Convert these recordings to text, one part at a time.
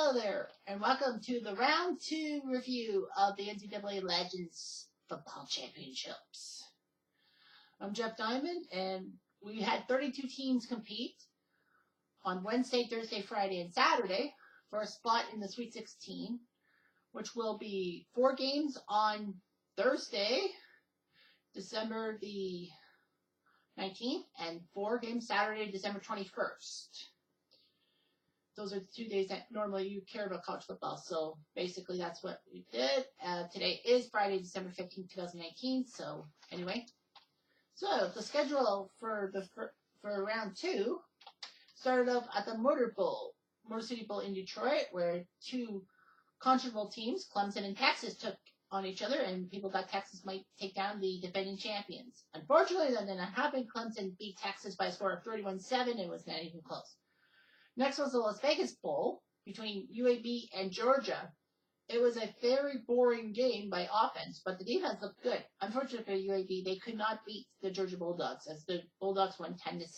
Hello there, and welcome to the round 2 review of the NCAA Legends Football Championships. I'm Jeff Diamond, and we had 32 teams compete on Wednesday, Thursday, Friday, and Saturday for a spot in the Sweet 16, which will be 4 games on Thursday, December the 19th, and 4 games Saturday, December 21st. Those are the 2 days that normally you care about college football. So basically that's what we did. Today is Friday, December 15th, 2019. So anyway. So the schedule for round 2 started off at the Motor City Bowl in Detroit, where 2 controversial teams, Clemson and Texas, took on each other, and people thought Texas might take down the defending champions. Unfortunately, that did not happen. Clemson beat Texas by a score of 31-7 and was not even close. Next was the Las Vegas Bowl between UAB and Georgia. It was a very boring game by offense, but the defense looked good. Unfortunately for UAB, they could not beat the Georgia Bulldogs, as the Bulldogs won 10-6.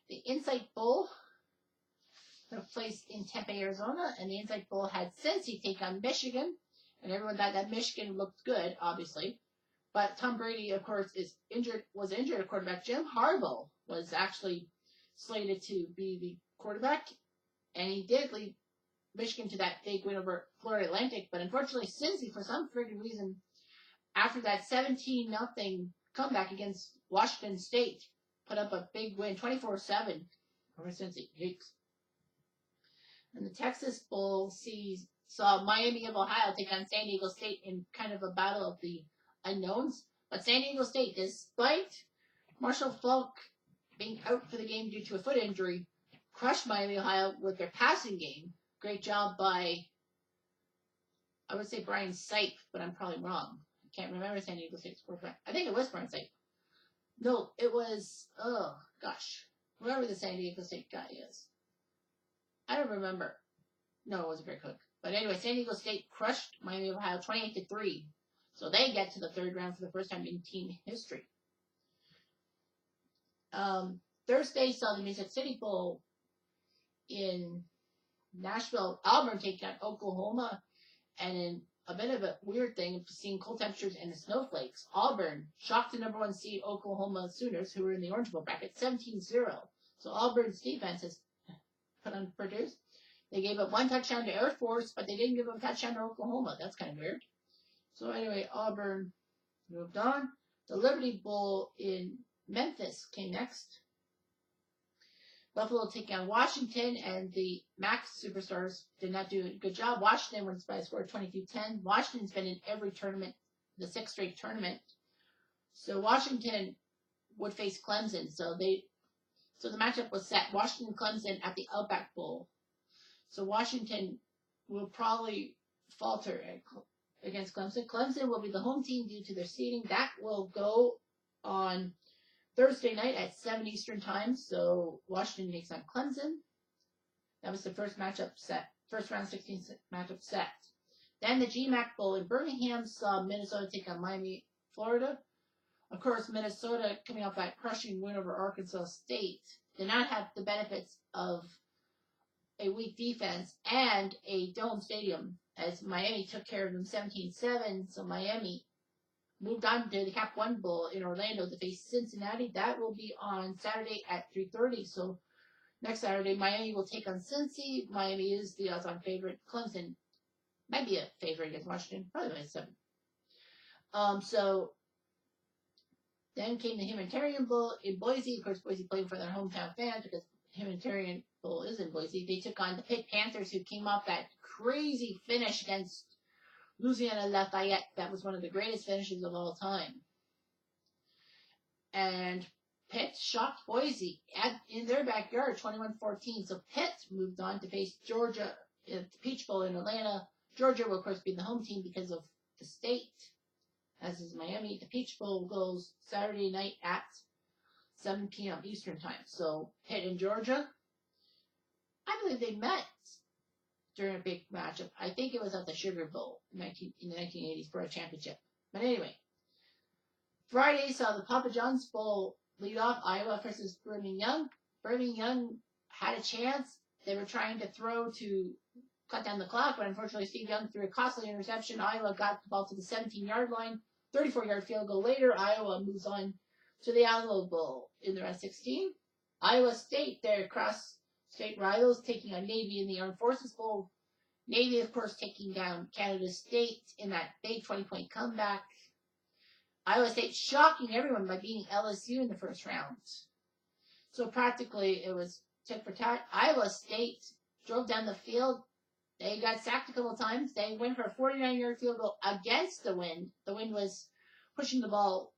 The Insight Bowl took place in Tempe, Arizona, and the Insight Bowl had Cincy take on Michigan, and everyone thought that Michigan looked good, obviously. But Tom Brady, of course, was injured at quarterback. Jim Harbaugh was actually slated to be the quarterback, and he did lead Michigan to that big win over Florida Atlantic. But unfortunately, Cincy, for some freaking reason, after that 17-0 comeback against Washington State, put up a big win, 24-7 over Cincy. Yikes. And the Texas Bowl saw Miami of Ohio take on San Diego State in kind of a battle of the unknowns. But San Diego State, despite Marshall Falk being out for the game due to a foot injury, crushed Miami, Ohio with their passing game. Great job by, I would say Brian Sipe, but I'm probably wrong. I can't remember San Diego State's quarterback. I think it was Brian Sipe. No, it was, whoever the San Diego State guy is. I don't remember. No, it wasn't Greg Cook. But anyway, San Diego State crushed Miami, Ohio 28-3. So they get to the third round for the first time in team history. Thursday saw the Music City Bowl in Nashville. Auburn taking on Oklahoma, and in a bit of a weird thing, seeing cold temperatures and the snowflakes, Auburn shocked the number 1 seed Oklahoma Sooners, who were in the Orange Bowl bracket, 17-0. So Auburn's defense has put on produced. They gave up 1 touchdown to Air Force, but they didn't give up a touchdown to Oklahoma. That's kind of weird. So anyway, Auburn moved on. The Liberty Bowl in Memphis came next. Buffalo taking on Washington, and the MAC Superstars did not do a good job. Washington wins by a score of 22-10. Washington's been in every tournament, the 6th straight tournament. So Washington would face Clemson. So the matchup was set. Washington-Clemson at the Outback Bowl. So Washington will probably falter against Clemson. Clemson will be the home team due to their seeding. That will go on Thursday night at 7 Eastern time, so Washington takes on Clemson. That was the first matchup set, first round 16 matchup set. Then the GMAC Bowl in Birmingham saw Minnesota take on Miami, Florida. Of course, Minnesota, coming off that crushing win over Arkansas State, did not have the benefits of a weak defense and a dome stadium, as Miami took care of them 17-7, so Miami moved on to the Cap One Bowl in Orlando to face Cincinnati. That will be on Saturday at 3:30. So next Saturday, Miami will take on Cincy. Miami is the odds-on favorite. Clemson might be a favorite against Washington, probably by 7. So then came the Humanitarian Bowl in Boise. Of course, Boise playing for their hometown fans because Humanitarian Bowl is in Boise. They took on the Pitt Panthers, who came off that crazy finish against Louisiana Lafayette. That was one of the greatest finishes of all time. And Pitt shocked Boise in their backyard, 21-14. So Pitt moved on to face Georgia at the Peach Bowl in Atlanta. Georgia will, of course, be the home team because of the state, as is Miami. The Peach Bowl goes Saturday night at 7 p.m. Eastern time. So Pitt and Georgia, I believe they met during a big matchup. I think it was at the Sugar Bowl in the 1980s for a championship. But anyway, Friday saw the Papa John's Bowl lead off, Iowa versus Brigham Young. Brigham Young had a chance They were trying to throw to cut down the clock, but unfortunately Steve Young threw a costly interception. Iowa got the ball to the 17-yard line. 34-yard field goal later, Iowa moves on to the Alamo Bowl in the round 16. Iowa State, their cross-state rivals, taking on Navy in the Armed Forces Bowl. Navy, of course, taking down Canada State in that big 20-point comeback. Iowa State shocking everyone by beating LSU in the first round. So practically it was tit for tat. Iowa State drove down the field. They got sacked a couple of times. They went for a 49-yard field goal against the wind. The wind was pushing the ball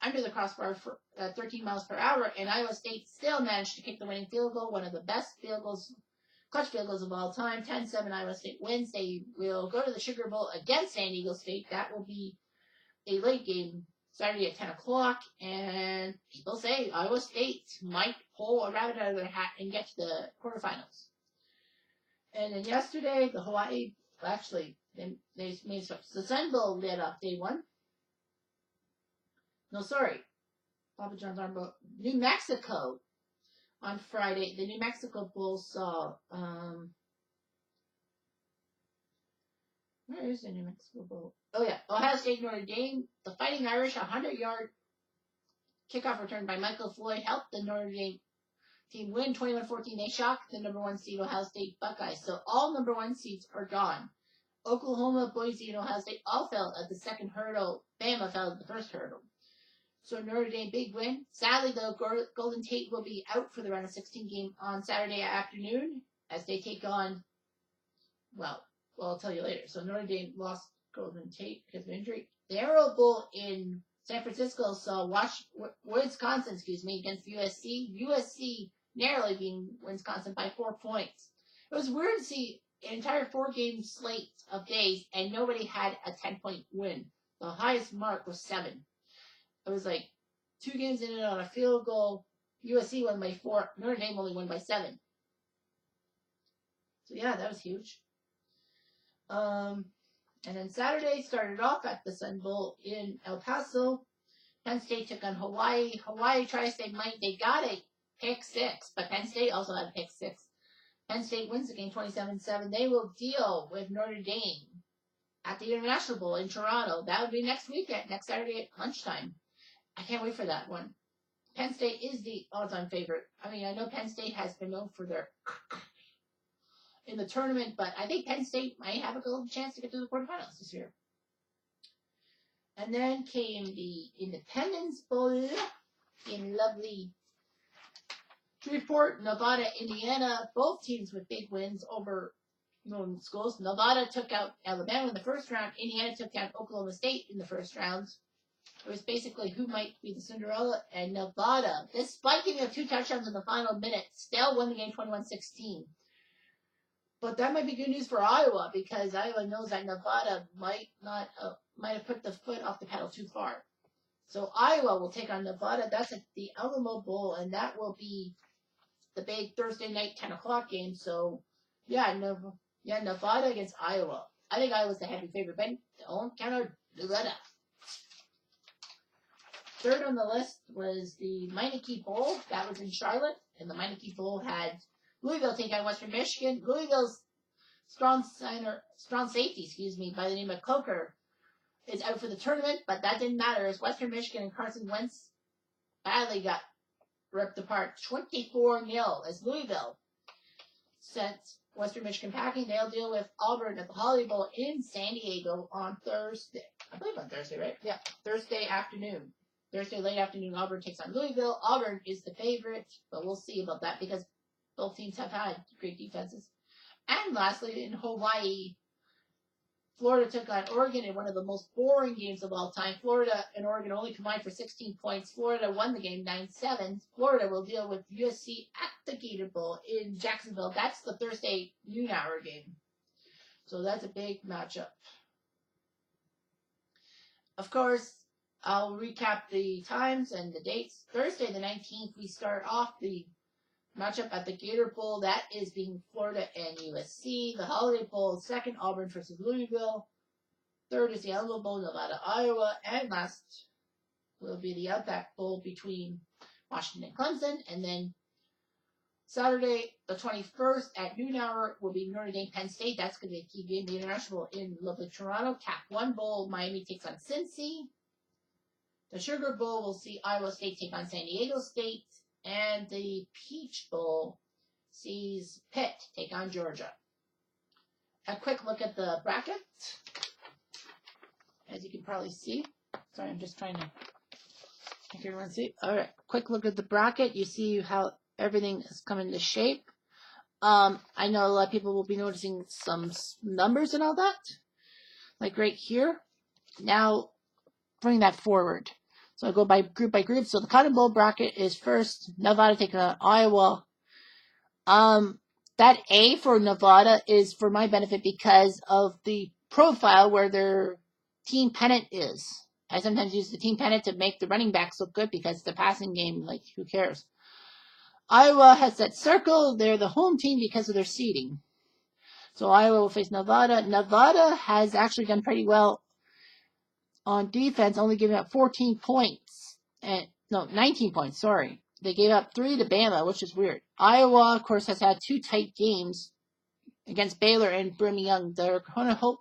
under the crossbar for 13 miles per hour, and Iowa State still managed to kick the winning field goal, one of the best field goals, clutch field goals of all time. 10-7 Iowa State wins. They will go to the Sugar Bowl against San Diego State. That will be a late game Saturday at 10 o'clock, and people say Iowa State might pull a rabbit out of their hat and get to the quarterfinals. And then yesterday, the Hawaii, actually, they made switch. The Sun Bowl led off day one. No, sorry. Papa John's Arm Bowl. New Mexico on Friday. The New Mexico Bowl saw, where is the New Mexico Bowl? Oh, yeah. Ohio State, Notre Dame. The Fighting Irish, 100-yard kickoff return by Michael Floyd helped the Notre Dame team win 21-14. They shocked the number one seed Ohio State Buckeyes. So all number one seeds are gone. Oklahoma, Boise, and Ohio State all fell at the second hurdle. Bama fell at the first hurdle. So Notre Dame, big win. Sadly, though, Golden Tate will be out for the round of 16 game on Saturday afternoon as they take on, well, I'll tell you later. So Notre Dame lost Golden Tate because of injury. The Arrow Bowl in San Francisco saw Wisconsin, against USC. USC narrowly beating Wisconsin by 4 points. It was weird to see an entire 4-game slate of days and nobody had a 10-point win. The highest mark was 7. It was like 2 games in it on a field goal. USC won by 4. Notre Dame only won by 7. So yeah, that was huge. And then Saturday started off at the Sun Bowl in El Paso. Penn State took on Hawaii. Hawaii tries to they got a pick 6, but Penn State also had a pick 6. Penn State wins the game 27-7. They will deal with Notre Dame at the International Bowl in Toronto. That would be next weekend, next Saturday at lunchtime. I can't wait for that one. Penn State is the odds-on favorite. I mean, I know Penn State has been known for their in the tournament, but I think Penn State might have a little chance to get to the quarterfinals this year. And then came the Independence Bowl in lovely Shreveport, Nevada, Indiana. Both teams with big wins over known schools. Nevada took out Alabama in the first round. Indiana took down Oklahoma State in the first round. It was basically who might be the Cinderella, and Nevada, despite giving up 2 touchdowns in the final minute, still won the game 21-16. But that might be good news for Iowa because Iowa knows that Nevada might have put the foot off the pedal too far. So Iowa will take on Nevada. That's at the Alamo Bowl, and that will be the big Thursday night 10 o'clock game. So Nevada against Iowa. I think Iowa's the heavy favorite, but don't count out Nevada. Third on the list was the Meineke Bowl. That was in Charlotte, and the Meineke Bowl had Louisville take on Western Michigan. Louisville's strong safety, by the name of Coker, is out for the tournament, but that didn't matter as Western Michigan and Carson Wentz badly got ripped apart 24-0 as Louisville sent Western Michigan packing. They'll deal with Auburn at the Holiday Bowl in San Diego on Thursday. I believe on Thursday, right? Yeah, Thursday afternoon. Thursday late afternoon, Auburn takes on Louisville. Auburn is the favorite, but we'll see about that because both teams have had great defenses. And lastly, in Hawaii, Florida took on Oregon in one of the most boring games of all time. Florida and Oregon only combined for 16 points. Florida won the game 9-7. Florida will deal with USC at the Gator Bowl in Jacksonville. That's the Thursday noon hour game. So that's a big matchup. Of course, I'll recap the times and the dates. Thursday the 19th, we start off the matchup at the Gator Bowl. That is being Florida and USC. The Holiday Bowl, second, Auburn versus Louisville. Third is the Alamo Bowl, Nevada, Iowa. And last will be the Outback Bowl between Washington and Clemson. And then Saturday, the 21st at noon hour will be Notre Dame Penn State. That's going to be a key game. The International in lovely Toronto. Cap 1 Bowl, Miami takes on Cincy. The Sugar Bowl will see Iowa State take on San Diego State. And the Peach Bowl sees Pitt take on Georgia. A quick look at the bracket. As you can probably see. Sorry, I'm just trying to make everyone see. All right, quick look at the bracket. You see how everything is coming to shape. I know a lot of people will be noticing some numbers and all that. Like right here. Now, bring that forward. So I go by group by group. So the Cotton Bowl bracket is first. Nevada taking on Iowa. That A for Nevada is for my benefit because of the profile where their team pennant is. I sometimes use the team pennant to make the running backs look good because the passing game, like, who cares? Iowa has that circle. They're the home team because of their seeding. So Iowa will face Nevada. Nevada has actually done pretty well on defense, only giving up 14 points. 19 points, sorry. They gave up 3 to Bama, which is weird. Iowa, of course, has had 2 tight games against Baylor and Brigham Young. They're going to hope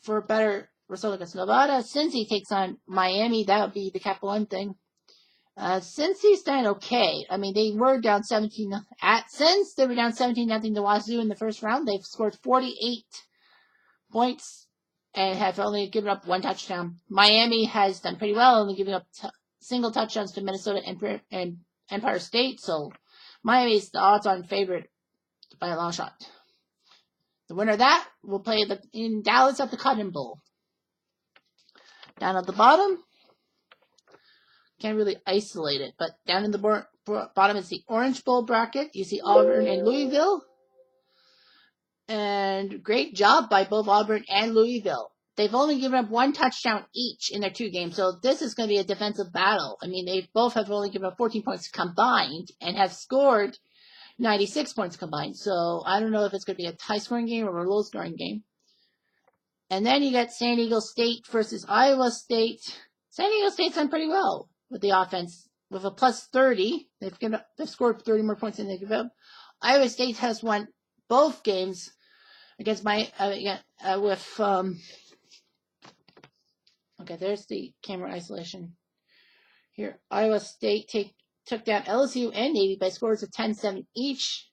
for a better result against Nevada. Cincy takes on Miami. That would be the Cap 1 thing. Cincy's done okay. I mean, they were down 17 since they were down 17-0 to Wazoo in the first round. They've scored 48 points and have only given up 1 touchdown. Miami has done pretty well, only giving up single touchdowns to Minnesota and Empire State. So Miami's the odds-on favorite by a long shot. The winner of that will play in Dallas at the Cotton Bowl. Down at the bottom, can't really isolate it, but down in the bottom is the Orange Bowl bracket. You see Auburn and Louisville. And great job by both Auburn and Louisville. They've only given up 1 touchdown each in their 2 games, so this is going to be a defensive battle. I mean, they both have only given up 14 points combined and have scored 96 points combined. So I don't know if it's going to be a high-scoring game or a low-scoring game. And then you got San Diego State versus Iowa State. San Diego State's done pretty well with the offense. With a plus 30, they've scored 30 more points than they give up. Iowa State has won both games against okay, there's the camera isolation. Here, Iowa State took down LSU and Navy by scores of 10-7 each.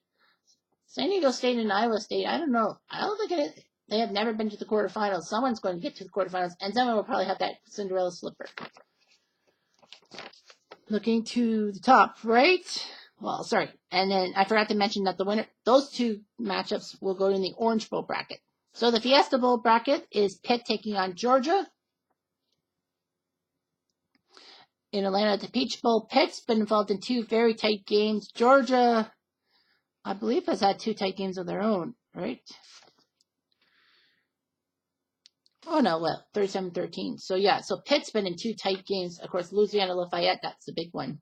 San Diego State and Iowa State, I don't know. I don't think they have never been to the quarterfinals. Someone's going to get to the quarterfinals, and someone will probably have that Cinderella slipper. Looking to the top right. Well, sorry. And then I forgot to mention that the winner, those 2 matchups will go in the Orange Bowl bracket. So the Fiesta Bowl bracket is Pitt taking on Georgia. In Atlanta, the Peach Bowl, Pitt's been involved in 2 very tight games. Georgia, I believe, has had 2 tight games of their own, right? Oh, no, well, 37-13. So, yeah, so Pitt's been in 2 tight games. Of course, Louisiana Lafayette, that's the big one.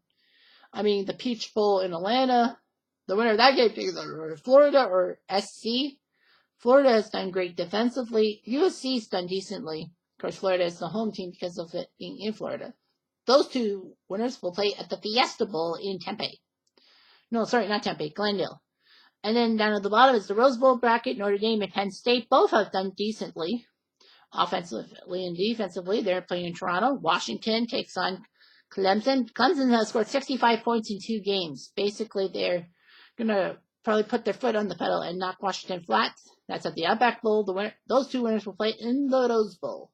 I mean, the Peach Bowl in Atlanta, the winner of that game is either Florida or SC. Florida has done great defensively. USC's done decently. Of course, Florida is the home team because of it being in Florida. Those 2 winners will play at the Fiesta Bowl in Tempe. No, sorry, not Tempe, Glendale. And then down at the bottom is the Rose Bowl bracket. Notre Dame and Penn State both have done decently. Offensively and defensively, they're playing in Toronto. Washington takes on Clemson. Clemson has scored 65 points in 2 games. Basically, they're going to probably put their foot on the pedal and knock Washington flat. That's at the Outback Bowl. Those 2 winners will play in the Rose Bowl.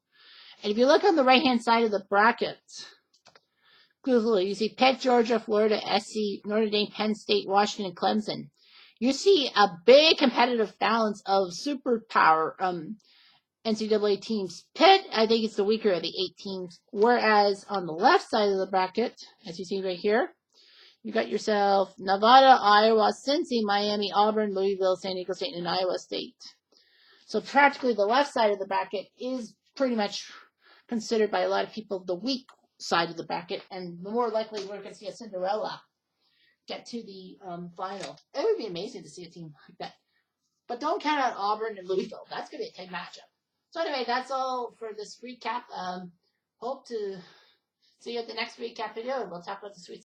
And if you look on the right-hand side of the bracket, you see Pitt, Georgia, Florida, SC, Notre Dame, Penn State, Washington, Clemson. You see a big competitive balance of superpower NCAA teams. Pitt, I think it's the weaker of the 8 teams. Whereas on the left side of the bracket, as you see right here, you got yourself Nevada, Iowa, Cincy, Miami, Auburn, Louisville, San Diego State, and Iowa State. So practically the left side of the bracket is pretty much considered by a lot of people the weak side of the bracket, and more likely we're going to see a Cinderella get to the final. It would be amazing to see a team like that. But don't count out Auburn and Louisville. That's going to be a 10 matchup. So anyway, that's all for this recap. Hope to see you at the next recap video, and we'll talk about the Sweet